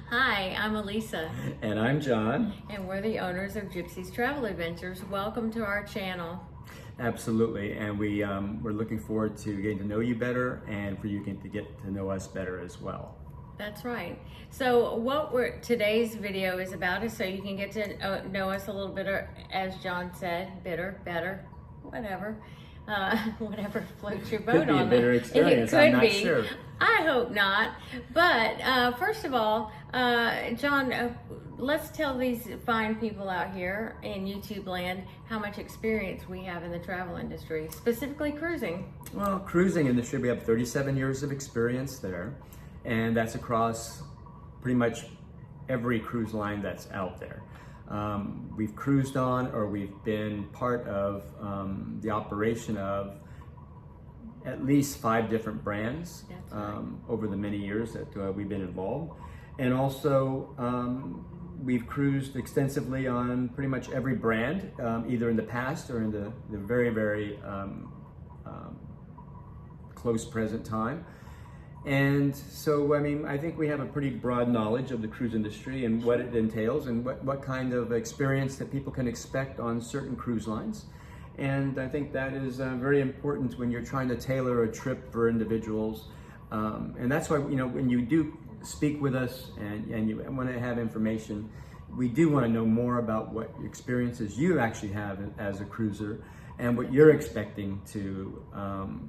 Hi, I'm Alisa, And I'm John. and we're the owners of Gypsy's Travel Adventures. Welcome to our channel. Absolutely, and we're looking forward to getting to know you better, and for you to get to know us better as well. That's right. So today's video is about is so you can get to know us a little bit, as John said, better, whatever. Whatever floats your boat Could be on a better that. experience. It could I'm not be. sure. I hope not. But first of all, John, let's tell these fine people out here in YouTube land how much experience we have in the travel industry, specifically cruising. Well, cruising industry, we have 37 years of experience there, and that's across pretty much every cruise line that's out there. We've cruised on, or we've been part of the operation of at least 5 different brands over the many years that we've been involved. And also, we've cruised extensively on pretty much every brand, either in the past or in the very, very close present time. And so, I mean, I think we have a pretty broad knowledge of the cruise industry and what it entails and what kind of experience that people can expect on certain cruise lines. And I think that is very important when you're trying to tailor a trip for individuals. And that's why, when you do speak with us and you want to have information, we do want to know more about what experiences you actually have as a cruiser and what you're expecting to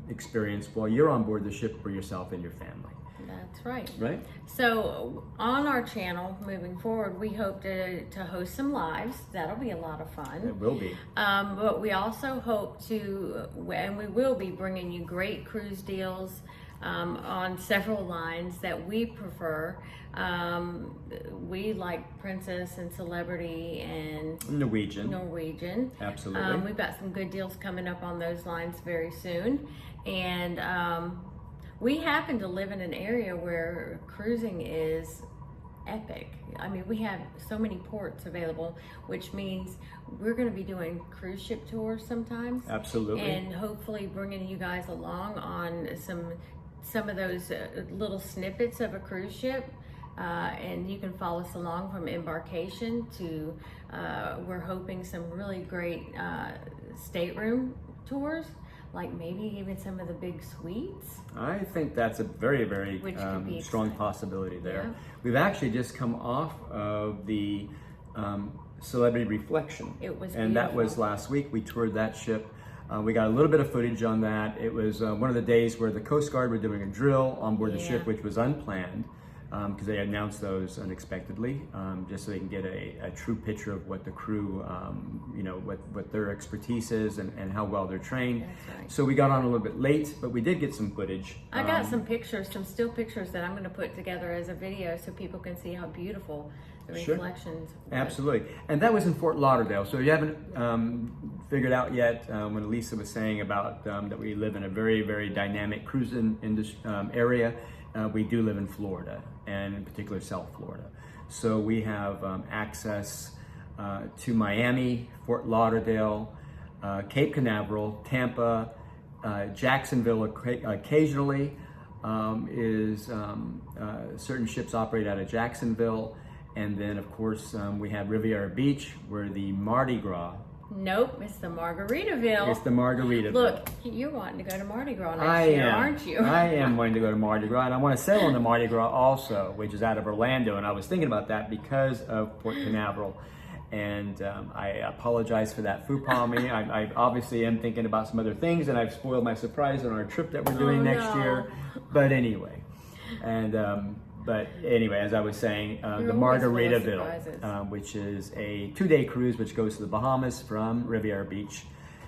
experience while you're on board the ship for yourself and your family. That's right. Right? So on our channel, moving forward, we hope to host some lives. That'll be a lot of fun. It will be. But we also hope to, and we will be bringing you great cruise deals on several lines that we prefer. We like Princess and Celebrity and Norwegian. Absolutely. We've got some good deals coming up on those lines very soon. And we happen to live in an area where cruising is epic. I mean, we have so many ports available, which means we're going to be doing cruise ship tours sometimes. Absolutely. And hopefully bringing you guys along on some of those little snippets of a cruise ship. And you can follow us along from embarkation to, we're hoping some really great stateroom tours, like maybe even some of the big suites. I think that's a very, very strong possibility there. Yeah. We've actually just come off of the Celebrity Reflection. It was and beautiful. That was last week. We toured that ship. We got a little bit of footage on that. It was one of the days where the Coast Guard were doing a drill on board the ship, which was unplanned. Because they announced those unexpectedly, just so they can get a true picture of what the crew, what their expertise is and how well they're trained. That's right. So we got on a little bit late, but we did get some footage. I got some pictures, some still pictures that I'm going to put together as a video so people can see how beautiful the reflections were. Absolutely. And that was in Fort Lauderdale. So you haven't figured out yet when Alisa was saying about that we live in a very, very dynamic cruising area. We do live in Florida, and in particular South Florida. So we have access to Miami, Fort Lauderdale, Cape Canaveral, Tampa, Jacksonville occasionally. Certain ships operate out of Jacksonville. And then, of course, we have Riviera Beach, where the Mardi Gras. Nope, it's the Margaritaville. It's the Margaritaville. Look, you're wanting to go to Mardi Gras next year, aren't you? I am wanting to go to Mardi Gras, and I want to sail on the Mardi Gras also, which is out of Orlando. And I was thinking about that because of Port Canaveral. And I apologize for that faux pas me. I obviously am thinking about some other things, and I've spoiled my surprise on our trip that we're doing next year. But anyway, But anyway, as I was saying, the Margaritaville, which is a 2-day cruise which goes to the Bahamas from Riviera Beach.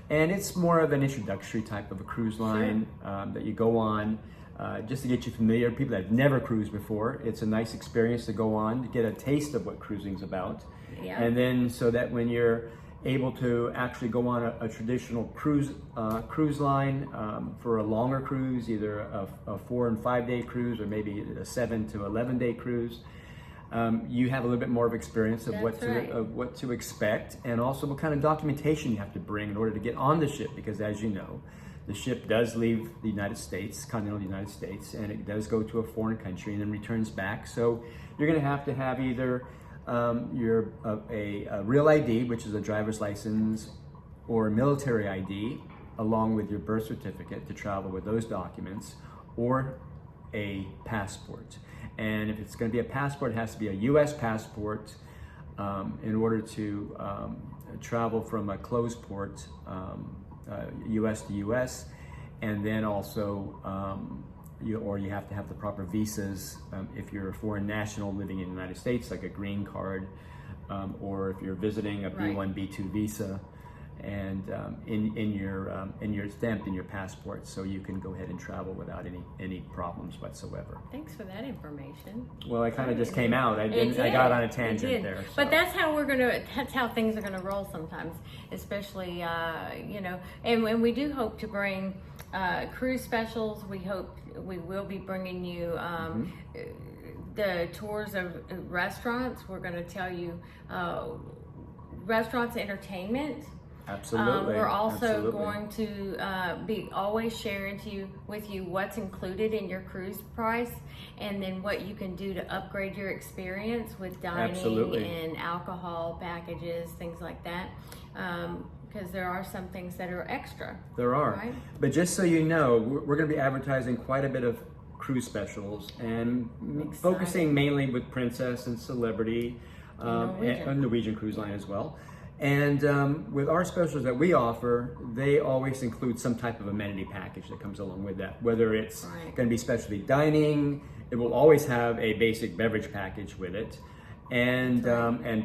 And it's more of an introductory type of a cruise line that you go on just to get you familiar. People that have never cruised before, it's a nice experience to go on, to get a taste of what cruising's about. Yeah. And then so that when you're able to actually go on a traditional cruise line for a longer cruise, either a 4 and 5 day cruise or maybe a 7 to 11 day cruise. You have a little bit more of experience of what to expect, and also what kind of documentation you have to bring in order to get on the ship, because as you know, the ship does leave the United States, continental United States, and it does go to a foreign country and then returns back. So you're going to have either a real ID, which is a driver's license, or a military ID, along with your birth certificate to travel with those documents, or a passport. And if it's going to be a passport, it has to be a U.S. passport in order to travel from a closed port, U.S. to U.S., and then also you have to have the proper visas if you're a foreign national living in the United States, like a green card, or if you're visiting a B1, B2 visa, and in your stamped in your passport, so you can go ahead and travel without any problems whatsoever. Thanks for that information. Well, I kind of just came out. I got on a tangent there. So. But that's how things are gonna roll sometimes, especially and we do hope to bring cruise specials. We will be bringing you the tours of restaurants. We're going to tell you restaurants, entertainment. Absolutely. We're also going to be always sharing with you what's included in your cruise price, and then what you can do to upgrade your experience with dining and alcohol packages, things like that. Because there are some things that are extra. There are. Right? But just so you know, we're going to be advertising quite a bit of cruise specials and focusing mainly with Princess and Celebrity and Norwegian Cruise Line as well. And with our specials that we offer, they always include some type of amenity package that comes along with that. Whether it's going to be specialty dining, it will always have a basic beverage package with it. And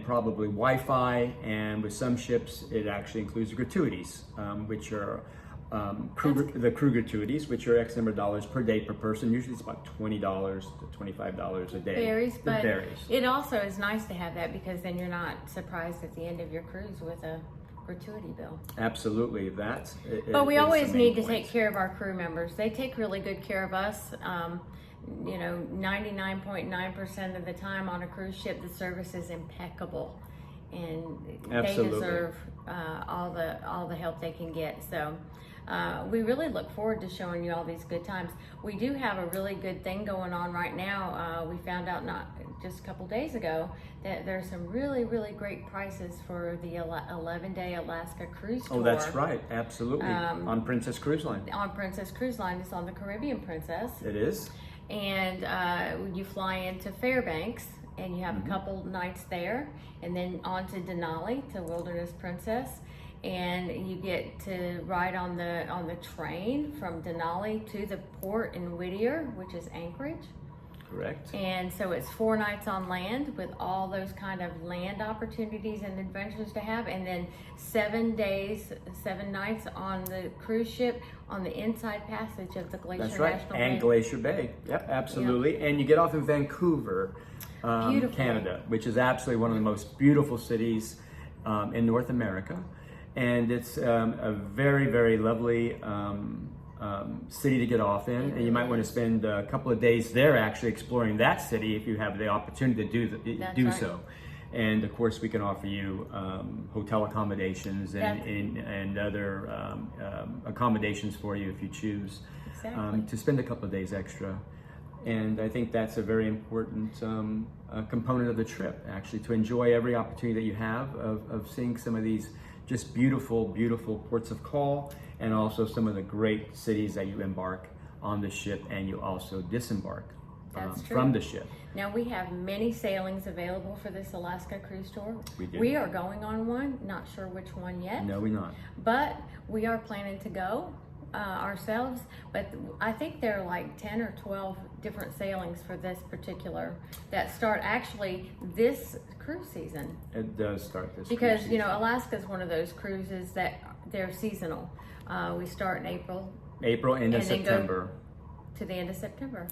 probably Wi-Fi, and with some ships it actually includes gratuities, which are the crew gratuities, which are X number of dollars per day per person. Usually it's about $20 to $25 a day. It varies. It also is nice to have that, because then you're not surprised at the end of your cruise with a gratuity bill. Absolutely, but we always need to take care of our crew members. They take really good care of us. 99.9% of the time on a cruise ship, the service is impeccable, and they deserve all the help they can get. So we really look forward to showing you all these good times. We do have a really good thing going on right now. We found out not just a couple days ago that there's some really, really great prices for the 11-day Alaska cruise tour. Oh, that's right. Absolutely. On Princess Cruise Line. On Princess Cruise Line. It's on the Caribbean Princess. It is. And you fly into Fairbanks, and you have a couple nights there, and then on to Denali, to Wilderness Princess, and you get to ride on the train from Denali to the port in Whittier, which is Anchorage. Correct. And so it's 4 nights on land with all those kind of land opportunities and adventures to have, and then 7 days, 7 nights on the cruise ship on the inside passage of the Glacier National Bay. And Glacier Bay. Yep, absolutely. Yep. And you get off in Vancouver, Canada, which is absolutely one of the most beautiful cities in North America. And it's a very, very lovely city to get off in, and you might want to spend a couple of days there actually exploring that city if you have the opportunity to do so. And of course, we can offer you hotel accommodations and other accommodations for you if you choose to spend a couple of days extra. And I think that's a very important component of the trip, actually, to enjoy every opportunity that you have of seeing some of these just beautiful, beautiful ports of call, and also some of the great cities that you embark on the ship and you also disembark from the ship. Now, we have many sailings available for this Alaska cruise tour. We do. We are going on one, not sure which one yet. No, we're not. But we are planning to go ourselves, but I think there are like 10 or 12 different sailings for this particular, that start actually this cruise season. It does start this because cruise season. Alaska is one of those cruises that they're seasonal. We start in April, end of September, to the end of September.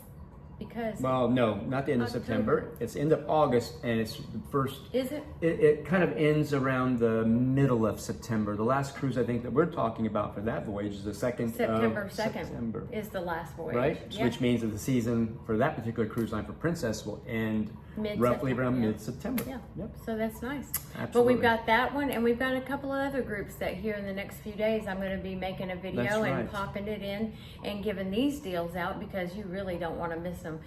Because Well, no, not the end of October. September. It's end of August, and it's the first. is it? It kind of ends around the middle of September. The last cruise I think that we're talking about for that voyage is the 2nd September of 2nd September. is the last voyage. Right? Yeah. Which means that the season for that particular cruise line for Princess will end roughly Mid-September, around yeah. mid-September. Yeah. Yep. So that's nice. But Absolutely. we've got that one, and we've got a couple of other groups that here in the next few days I'm going to be making a video That's and right. popping it in and giving these deals out because you really don't want to miss them.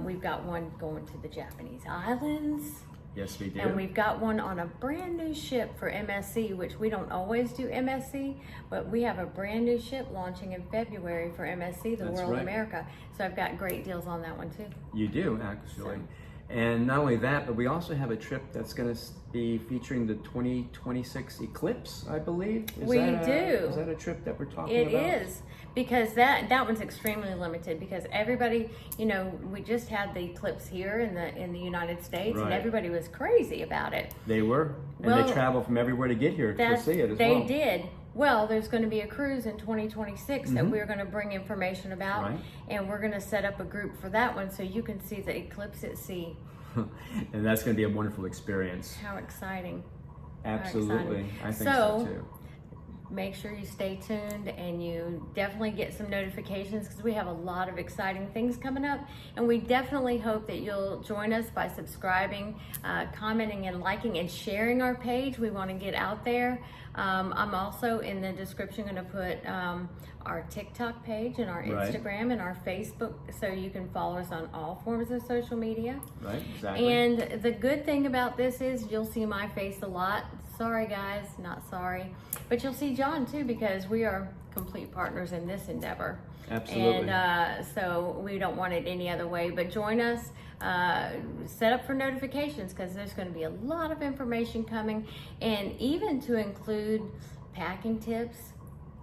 We've got one going to the Japanese islands. Yes, we do. And we've got one on a brand new ship for MSC, which we don't always do MSC, but we have a brand new ship launching in February for MSC, the That's World right. America. So I've got great deals on that one too. You do, actually. So- And not only that, but we also have a trip that's going to be featuring the 2026 eclipse, I believe. We do. Is that a trip that we're talking It about? is, because that one's extremely limited because everybody, we just had the eclipse here in the United States, and Right. everybody was crazy about it. They were. And Well, they travel from everywhere to get here to see it as they well. did. Well, there's going to be a cruise in 2026 that we're going to bring information about, Right. and we're going to set up a group for that one so you can see the eclipse at sea. And that's going to be a wonderful experience. How exciting. Absolutely. I think So- so too. Make sure you stay tuned and you definitely get some notifications because we have a lot of exciting things coming up, and we definitely hope that you'll join us by subscribing, commenting and liking and sharing our page. We want to get out there. I'm also in the description going to put our TikTok page and our Right. Instagram and our Facebook so you can follow us on all forms of social media. Right, exactly. And the good thing about this is you'll see my face a lot. Sorry guys, not sorry. But you'll see John too because we are complete partners in this endeavor. Absolutely. And so we don't want it any other way. But join us, set up for notifications because there's going to be a lot of information coming, and even to include packing tips,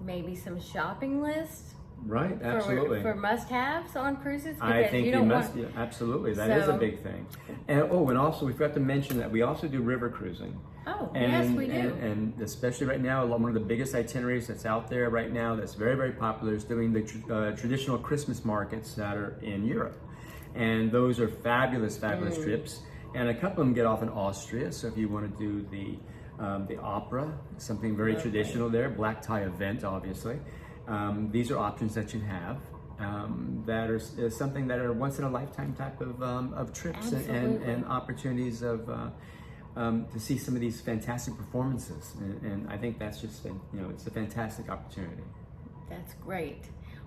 maybe some shopping lists. Right, absolutely. For must-haves on cruises because I think you you don't must. want. Yeah, absolutely, that is a So- big thing. And also we forgot to mention that we also do river cruising. Oh, And, yes, we do. and especially right now, one of the biggest itineraries that's out there right now that's very, very popular is doing the traditional Christmas markets that are in Europe. And those are fabulous, fabulous trips. And a couple of them get off in Austria. So if you want to do the opera, something very traditional there, black tie event, obviously. These are options that you have. That are is something that are once in a lifetime type of trips Absolutely. and opportunities of to see some of these fantastic performances, and I think that's just it's a fantastic opportunity. That's great.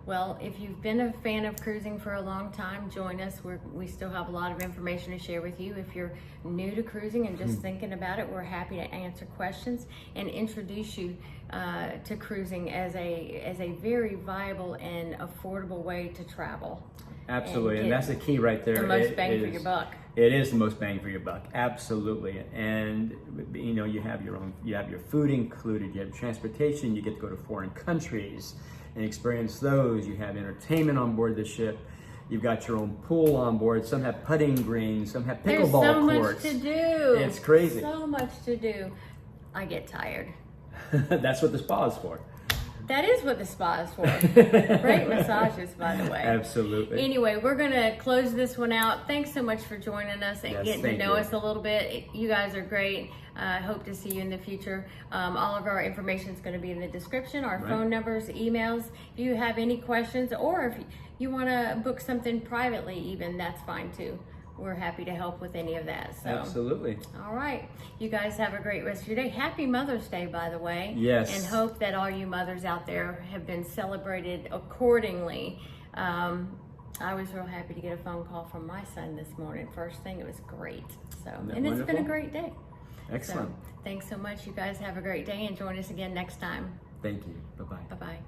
Well, if you've been a fan of cruising for a long time, join us. We still have a lot of information to share with you. If you're new to cruising and just thinking about it, we're happy to answer questions and introduce you to cruising as a very viable and affordable way to travel. Absolutely, and get that's the key right there. The most It bang for is- your buck. It is the most bang for your buck, absolutely. And you have your food included, you have transportation, you get to go to foreign countries and experience those. You have entertainment on board the ship. You've got your own pool on board. Some have putting greens, some have There's pickleball so courts. much to do. It's crazy. So much to do. I get tired. That's what the spa is for. That is what the spa is for. Great massages, by the way. Absolutely. Anyway, we're going to close this one out. Thanks so much for joining us and Yes, getting to thank know you. us a little bit. You guys are great. I hope to see you in the future. All of our information is going to be in the description, our Right. phone numbers, emails. If you have any questions or if you want to book something privately even, that's fine too. We're happy to help with any of that. So. Absolutely. All right. You guys have a great rest of your day. Happy Mother's Day, by the way. Yes. And hope that all you mothers out there have been celebrated accordingly. I was real happy to get a phone call from my son this morning. First thing, it was great. So, Isn't that and it's been a wonderful? great day. Excellent. So, thanks so much. You guys have a great day and join us again next time. Thank you. Bye-bye. Bye-bye.